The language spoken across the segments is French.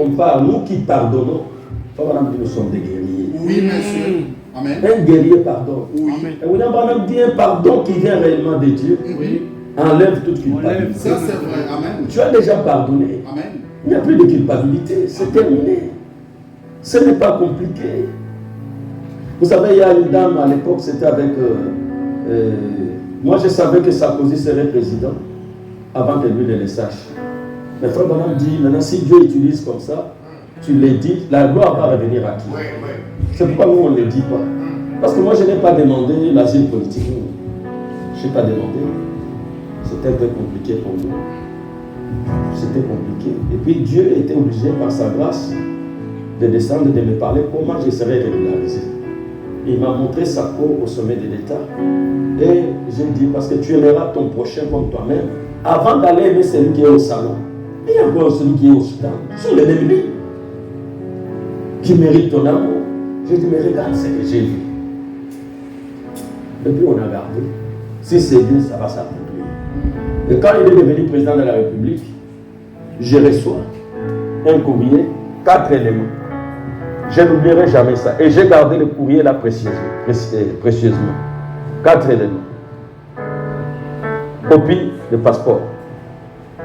compare, nous qui pardonnons, nous sommes des guerriers. Oui, monsieur. Amen. Un guerrier pardonne. Oui. Et William Branham dit un pardon qui vient réellement de Dieu. Oui. Enlève toute culpabilité. Ça, c'est vrai. Amen. Tu as déjà pardonné. Amen. Il n'y a plus de culpabilité. C'est terminé. Ce n'est pas compliqué. Vous savez, il y a une dame à l'époque, c'était avec... moi, je savais que Sarkozy serait président avant que lui ne le sache. Mais Frère Branham dit, maintenant, si Dieu utilise comme ça, tu le dis, la gloire va revenir à qui? C'est pourquoi nous, on ne le dit pas. Parce que moi, je n'ai pas demandé l'asile politique. Je n'ai pas demandé. C'était un peu compliqué pour nous. C'était compliqué. Et puis, Dieu était obligé, par sa grâce, de descendre, de me parler comment je serais régularisé. Il m'a montré sa peau au sommet de l'État. Et j'ai dit, parce que tu aimeras ton prochain comme toi-même, avant d'aller aimer celui qui est au salon, il y a encore celui qui est au soudan. Sur les mêmes lits, qui mérite ton amour. J'ai dit, mais regarde ce que j'ai vu. Et puis on a gardé. Si c'est Dieu, ça va s'accomplir. Et quand il est devenu président de la République, je reçois un courrier, 4 éléments. Je n'oublierai jamais ça. Et j'ai gardé le courrier là précieusement. 4 éléments. Copie de passeport.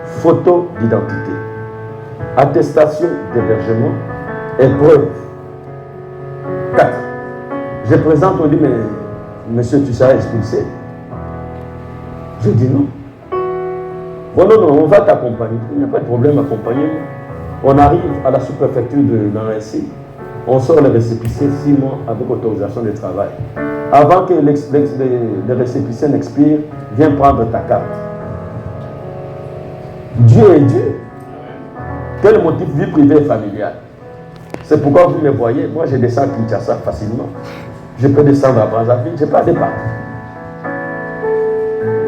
Photo d'identité. Attestation d'hébergement. Et preuve. 4. Je présente, on dit, mais monsieur, tu seras expulsé. Je dis non. Bon, non, on va t'accompagner. Il n'y a pas de problème, accompagner-moi. On arrive à la sous-préfecture de Nancy. On sort le récépissé 6 mois avec autorisation de travail. Avant que le récépissé n'expire, viens prendre ta carte. Dieu est Dieu. Quel motif? Vie privée et familiale. C'est pourquoi vous me voyez, moi je descends à Kinshasa facilement. Je peux descendre à Brazzaville, je n'ai pas de départ.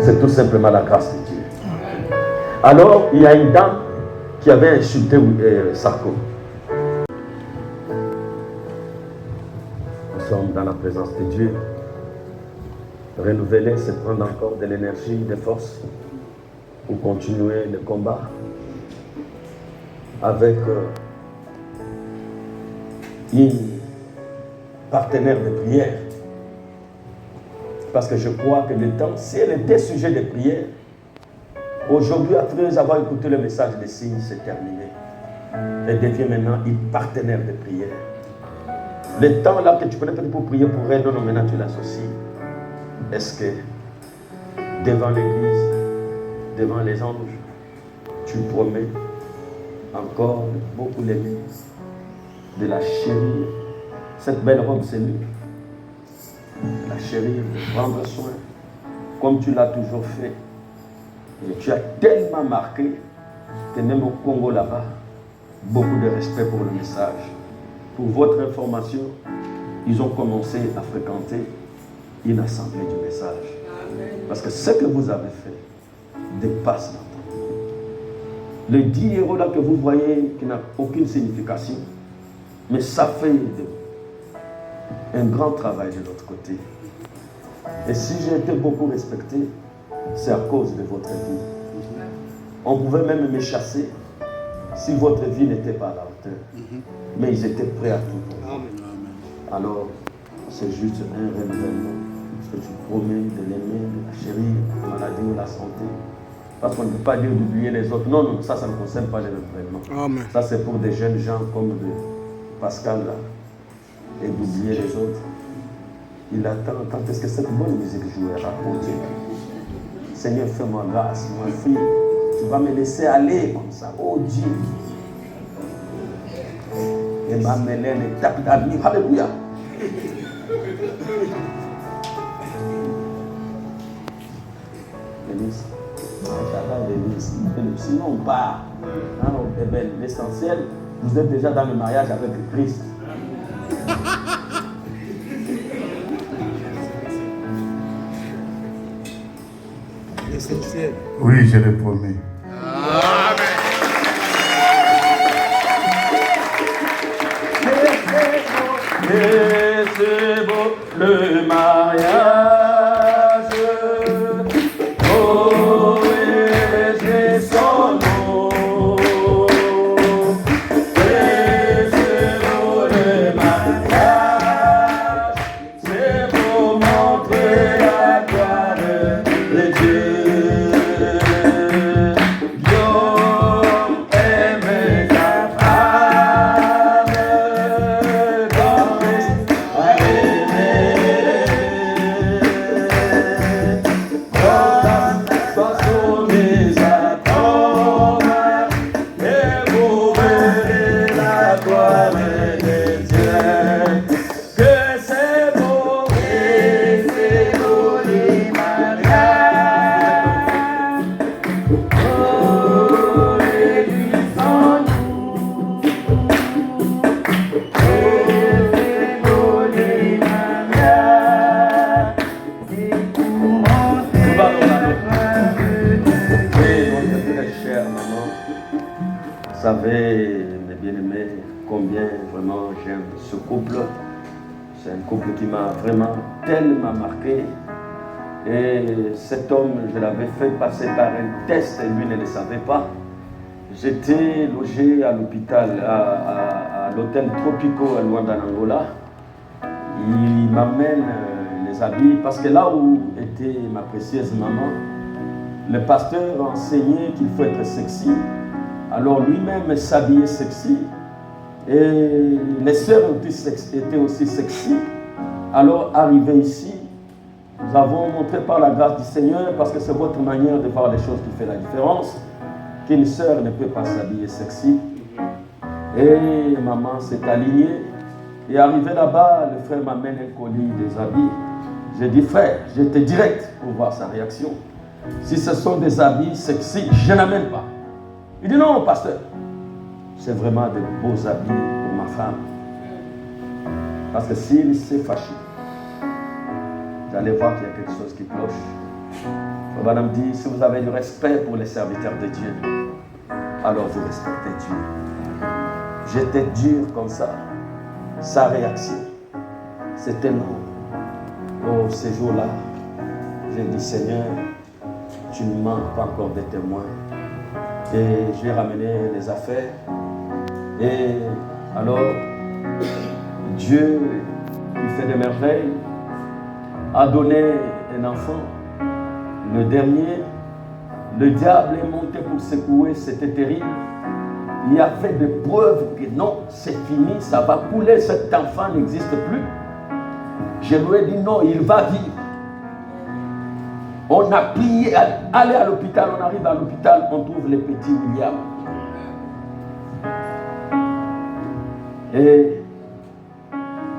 C'est tout simplement la grâce de Dieu. Alors, il y a une dame qui avait insulté Sarko. Nous sommes dans la présence de Dieu. Renouveler, c'est prendre encore de l'énergie, des forces pour continuer le combat avec une partenaire de prière. Parce que je crois que le temps, si elle était sujet de prière, aujourd'hui, après avoir écouté le message des signes, c'est terminé. Elle devient maintenant une partenaire de prière. Le temps là que tu prenais pour prier pour elle, non, maintenant tu l'associes. Est-ce que devant l'église, devant les anges, tu promets encore beaucoup l'aimer, de la chérir? Cette belle robe, c'est lui. La chérir, de prendre soin, comme tu l'as toujours fait. Et tu as tellement marqué que même au Congo là-bas, beaucoup de respect pour le message. Pour votre information, ils ont commencé à fréquenter une assemblée du message. Parce que ce que vous avez fait dépasse l'entendement. Les 10 euros là que vous voyez qui n'a aucune signification, mais ça fait un grand travail de l'autre côté. Et si j'ai été beaucoup respecté, c'est à cause de votre vie. On pouvait même me chasser si votre vie n'était pas à la hauteur. Mais ils étaient prêts à tout pour vous. Alors, c'est juste un renouvellement. Que tu promets de l'aimer, de la chérir, la maladie ou la santé. Parce qu'on ne peut pas dire d'oublier les autres. Non, non, ça ne concerne pas les renouvellements. Ça, c'est pour des jeunes gens comme de Pascal là. Et d'oublier les autres. Il attend quand est-ce que cette bonne musique jouera pour Dieu. Seigneur, fais-moi grâce, ma fille. Tu vas me laisser aller comme ça. Oh Dieu. Et ma mélène tape d'avenir. Alléluia. Sinon on part. L'essentiel, vous êtes déjà dans le mariage avec Christ. L'essentiel. Oui, je le promets. Et c'est beau le mariage. Oh, et j'ai son nom. Et savez, mes bien-aimés, combien vraiment j'aime ce couple. C'est un couple qui m'a vraiment tellement marqué. Et cet homme, je l'avais fait passer par un test et lui ne le savait pas. J'étais logé à l'hôpital, à l'hôtel Tropico à Luanda, en Angola. Il m'amène les habits parce que là où était ma précieuse maman, le pasteur enseignait qu'il faut être sexy. Alors lui-même s'habillait sexy. Et les sœurs étaient aussi sexy. Alors arrivé ici, nous avons montré par la grâce du Seigneur, parce que c'est votre manière de voir les choses qui fait la différence, qu'une sœur ne peut pas s'habiller sexy. Et maman s'est alignée. Et arrivé là-bas, le frère m'amène un colis des habits. J'ai dit, frère, j'étais direct pour voir sa réaction. Si ce sont des habits sexy, je n'amène pas. Il dit, non, pasteur, c'est vraiment de beaux habits pour ma femme. Parce que s'il s'est fâché, vous allez voir qu'il y a quelque chose qui cloche. Madame dit, si vous avez du respect pour les serviteurs de Dieu, alors vous respectez Dieu. J'étais dur comme ça. Sa réaction, c'était non. Oh, ces jours-là, j'ai dit, Seigneur, tu ne manques pas encore de témoins. Et j'ai ramené les affaires. Et alors, Dieu, qui fait des merveilles, a donné un enfant. Le dernier, le diable est monté pour secouer, c'était terrible. Il y avait des preuves que non, c'est fini, ça va couler, cet enfant n'existe plus. Je lui ai dit non, il va vivre. On a prié, aller à l'hôpital, on arrive à l'hôpital, on trouve le petit William. Et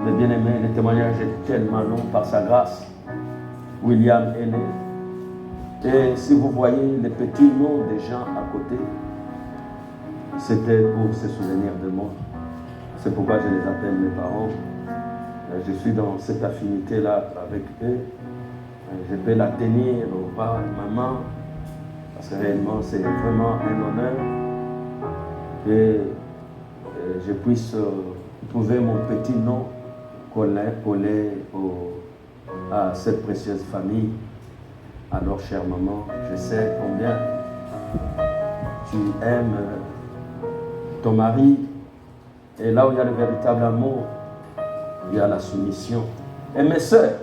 le bien-aimé, le témoignage est tellement long par sa grâce. William est né. Et si vous voyez les petits noms des gens à côté, c'était pour se souvenir de moi. C'est pourquoi je les appelle mes parents. Je suis dans cette affinité-là avec eux. Je peux la tenir au bras de maman, parce que réellement c'est vraiment un honneur que je puisse trouver mon petit nom collé à cette précieuse famille. Alors, chère maman, je sais combien tu aimes ton mari. Et là où il y a le véritable amour, il y a la soumission. Et mes soeurs,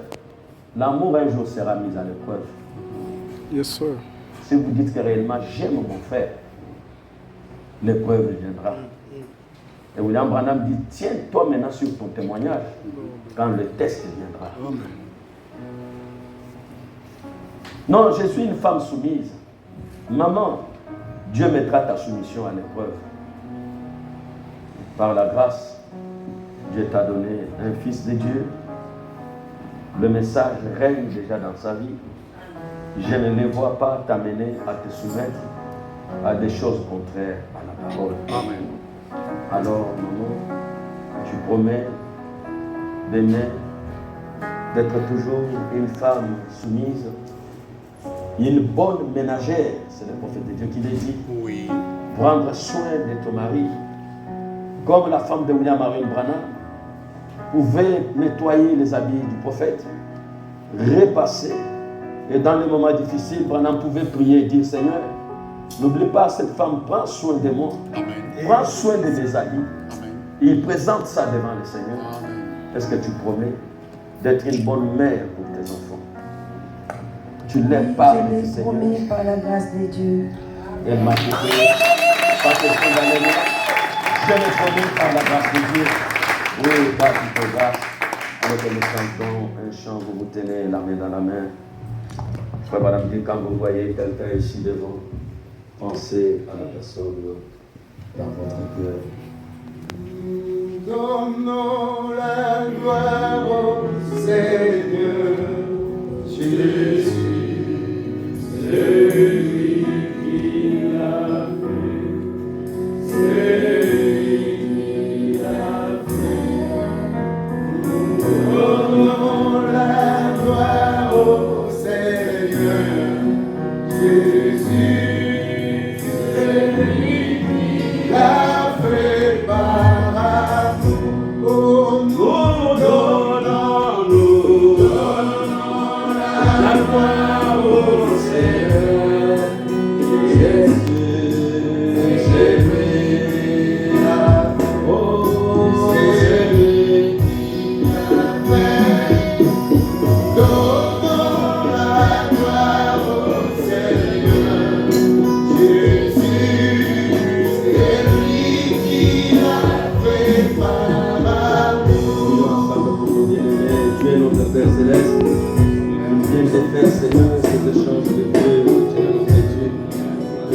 l'amour un jour sera mis à l'épreuve. Yes, sir. Si vous dites que réellement j'aime mon frère, l'épreuve viendra. Et William Branham dit, tiens-toi maintenant sur ton témoignage quand le test viendra. Amen. Non, je suis une femme soumise. Maman, Dieu mettra ta soumission à l'épreuve. Par la grâce, Dieu t'a donné un fils de Dieu. Le message règne déjà dans sa vie. Je ne les vois pas t'amener à te soumettre à des choses contraires à la parole. Amen. Alors, maman, tu promets d'aimer, d'être toujours une femme soumise, une bonne ménagère, c'est le prophète de Dieu qui l'a dit. Oui. Prendre soin de ton mari, comme la femme de William Marion Branham pouvait nettoyer les habits du prophète, repasser, et dans les moments difficiles, Branham pouvait prier et dire, Seigneur, n'oublie pas cette femme, prends soin de moi, Amen. prends soin de mes habits. Amen. Il présente ça devant le Seigneur. Amen. Est-ce que tu promets d'être une bonne mère pour tes enfants? Tu l'aimes pas, Je le l'ai Seigneur. promis par la grâce de Dieu. Elle m'a quitté, pas question d'aller loin. Je l'ai promis par la grâce de Dieu. Oui, par toute grâce. Alors que nous chantons un chant, vous vous tenez la main dans la main. Frère Madame dit, quand vous voyez quelqu'un ici devant, pensez à la personne dans votre cœur. Donnons la gloire au Seigneur Jésus, celui qui l'a fait, celui qui l'a fait. Nous donnons la gloire au Seigneur Jésus, celui qui l'a fait.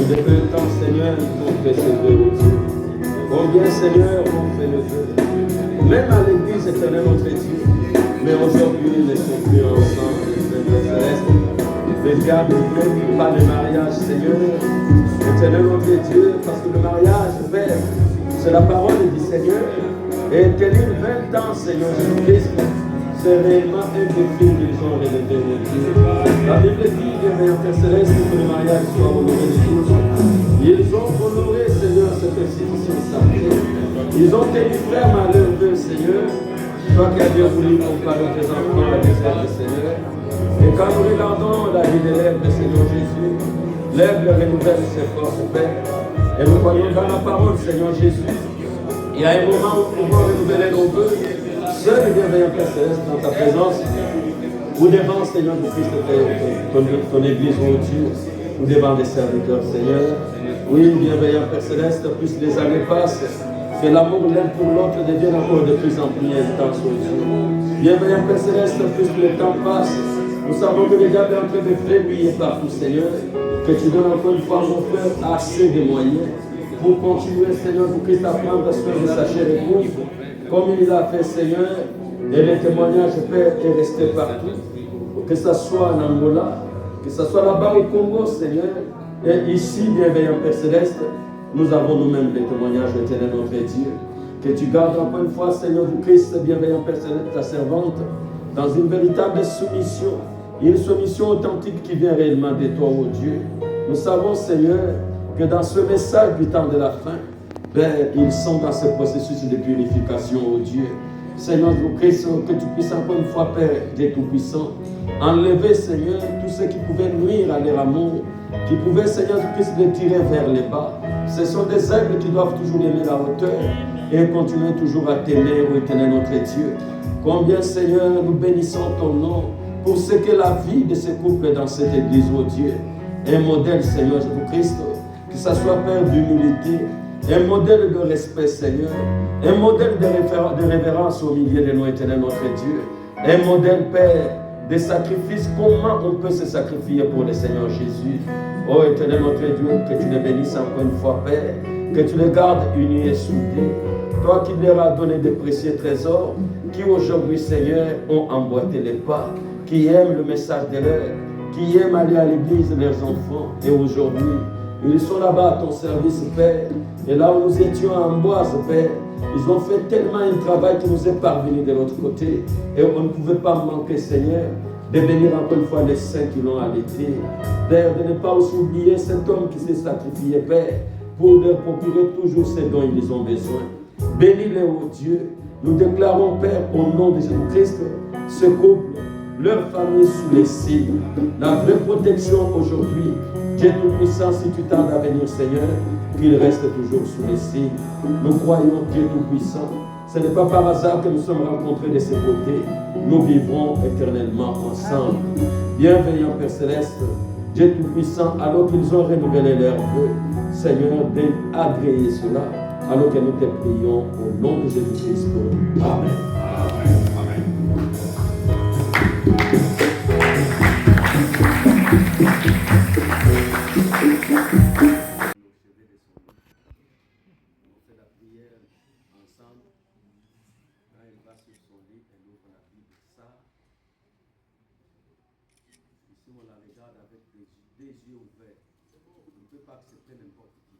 Nous depuis le temps, Seigneur, nous avons fait ce vœu, oh Dieu. Combien, Seigneur, on fait le vœu. Même à l'église, éternel notre Dieu. Mais aujourd'hui, nous ne sommes plus ensemble, Seigneur céleste. Regarde, pas le mariage, Seigneur. Éternel notre Dieu, parce que le mariage, Père, c'est la parole du Seigneur. Et tenir 20 ans, Seigneur Jésus-Christ, c'est réellement un défi qu'ils ont relevé, mon Dieu. La Bible dit, bienveillant Père Céleste, que le mariage soit honoré de tous. Ils ont honoré, Seigneur, cette institution sacrée. Ils ont tenu ferme à leur vœu, Seigneur. Toi qui as bien voulu comparer tes enfants à des êtres, Seigneur. Et quand nous regardons la vie de l'œuvre de Seigneur Jésus, l'œuvre renouvelle ses forces, Père. Et nous voyons dans la parole, Seigneur Jésus, il y a un moment où nous pouvons renouveler nos vœux. Seul et bienveillant Père Céleste, dans ta présence, ou devant, Seigneur du Christ, ton Église, mon Dieu, ou devant des serviteurs, Seigneur. Oui, bienveillant Père Céleste, plus les années passent, que l'amour l'un pour l'autre devienne encore de plus en plus intense, mon Dieu. Bienveillant Père Céleste, plus le temps passe, nous savons que le diable est en train de frémir partout, Seigneur, que tu donnes encore une fois, mon frère, assez de moyens pour continuer, Seigneur, pour Christ, à prendre soin de sa chère épouse, comme il l'a fait, Seigneur, et le témoignage, Père, est resté partout, que ce soit en Angola, que ce soit là-bas au Congo, Seigneur, et ici, bienveillant Père Céleste, nous avons nous-mêmes les témoignages éternels, notre Dieu, que tu gardes encore une fois, Seigneur du Christ, bienveillant Père Céleste, ta servante, dans une véritable soumission, une soumission authentique qui vient réellement de toi, ô Dieu. Nous savons, Seigneur, que dans ce message du temps de la fin, Père, ils sont dans ce processus de purification, ô Dieu. Seigneur Christ, que tu puisses encore une fois, Père, Dieu Tout-Puissant, enlever, Seigneur, tout ce qui pouvait nuire à leur amour, qui pouvait, Seigneur Christ, les tirer vers les bas. Ce sont des êtres qui doivent toujours aimer la hauteur et continuer toujours à t'aimer, ô éternel notre Dieu. Combien, Seigneur, nous bénissons ton nom pour ce que la vie de ce couple dans cette église, ô Dieu. Un modèle, Seigneur Jésus-Christ, que ce soit, Père, d'humilité, un modèle de respect, Seigneur, un modèle de révérence au milieu de nous, éternel notre Dieu, un modèle, Père, de sacrifice. Comment on peut se sacrifier pour le Seigneur Jésus? Oh éternel notre Dieu, que tu les bénisses encore une fois, Père, que tu les gardes unis et soudés. Toi qui leur as donné des précieux trésors, qui aujourd'hui, Seigneur, ont emboîté les pas, qui aiment le message de l'heure, qui aiment aller à l'église de leurs enfants, et aujourd'hui, ils sont là-bas à ton service, Père. Et là où nous étions en Amboise, Père, ils ont fait tellement un travail qui nous est parvenu de l'autre côté. Et on ne pouvait pas manquer, Seigneur, de venir encore une fois les saints qui l'ont allaité. Père, de ne pas aussi oublier cet homme qui s'est sacrifié, Père, pour leur procurer toujours ce dont ils ont besoin. Bénis-les, ô Dieu. Nous déclarons, Père, au nom de Jésus-Christ, ce couple, leur famille sous les signes, la vraie protection aujourd'hui. Dieu Tout-Puissant, si tu tardes à venir, Seigneur, qu'il reste toujours sous les signes. Nous croyons, Dieu Tout-Puissant, ce n'est pas par hasard que nous sommes rencontrés de ces côtés. Nous vivrons éternellement ensemble. Bienveillant Père Céleste, Dieu Tout-Puissant, alors qu'ils ont renouvelé leur vœu, Seigneur, d'agréer cela, alors que nous te prions au nom de Jésus-Christ. Amen. On la regarde avec des yeux ouverts. On ne peut pas accepter n'importe qui.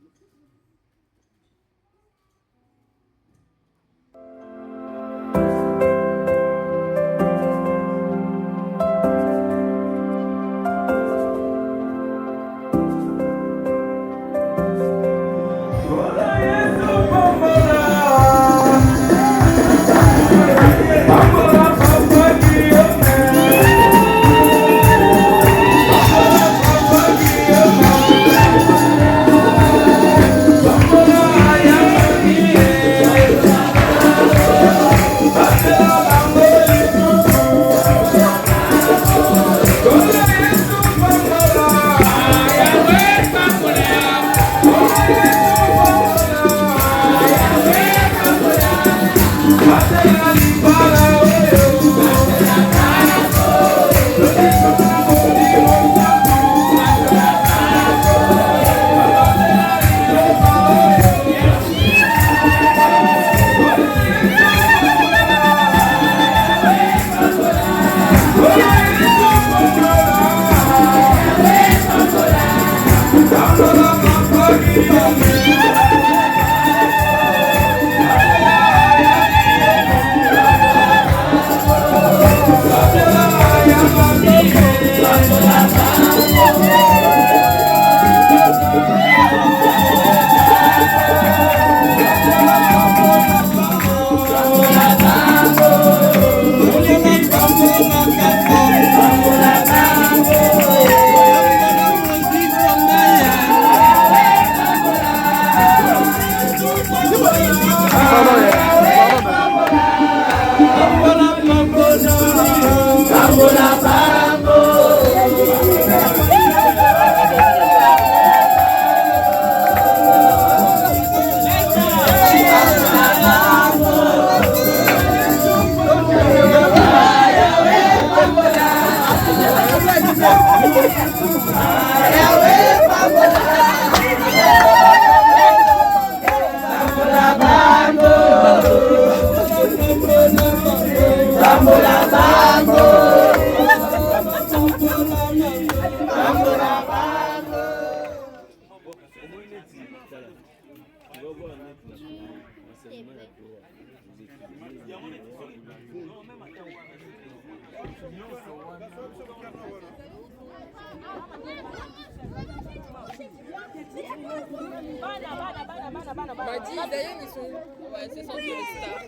D'ailleurs, ils sont. Ouais, ce sont des stars.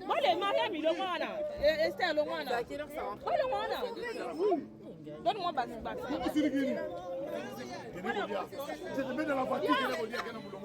Moi, les mariés, le mois là. Esther, le mois là. À quelle heure ça rentre? Oui, le mois là. Donne-moi Bax. Je te mets dans la voiture, je vais vous dire qu'il y a un boulot.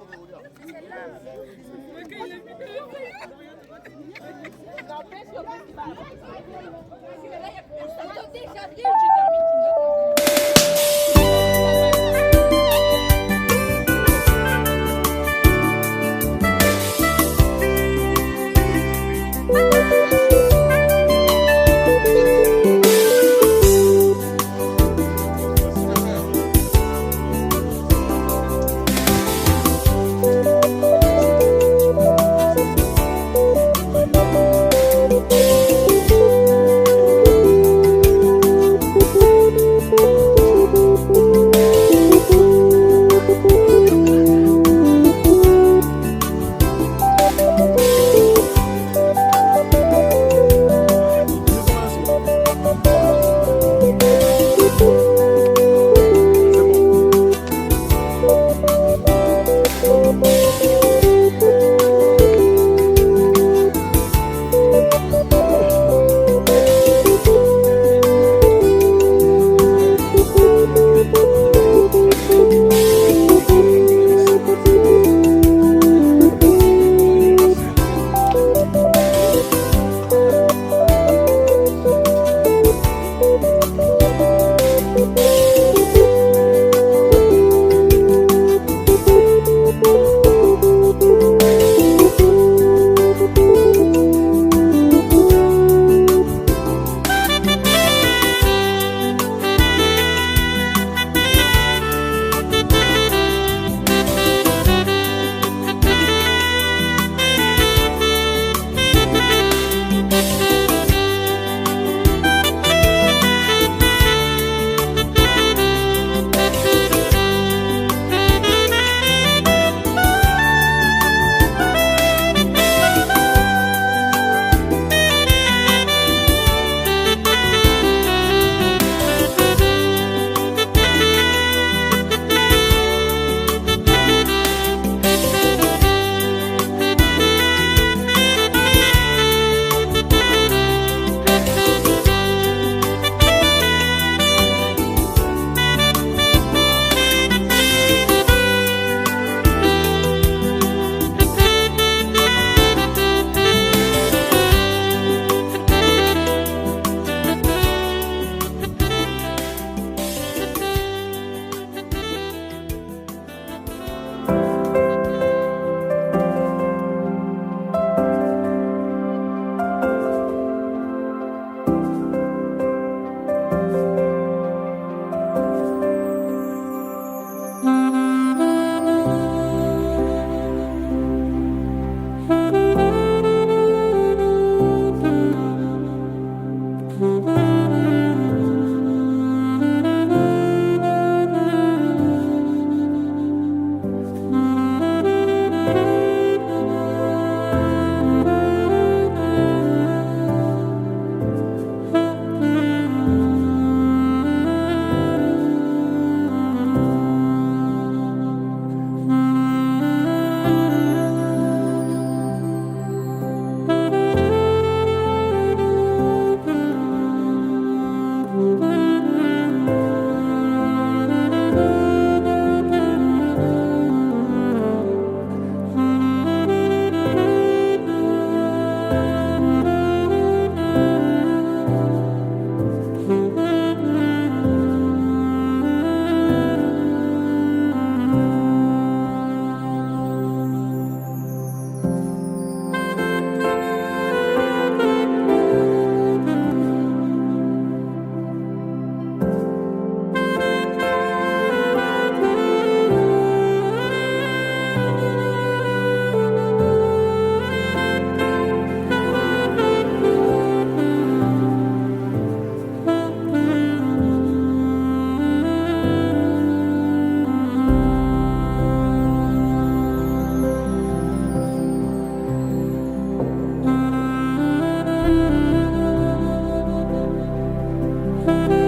Oh, Amen.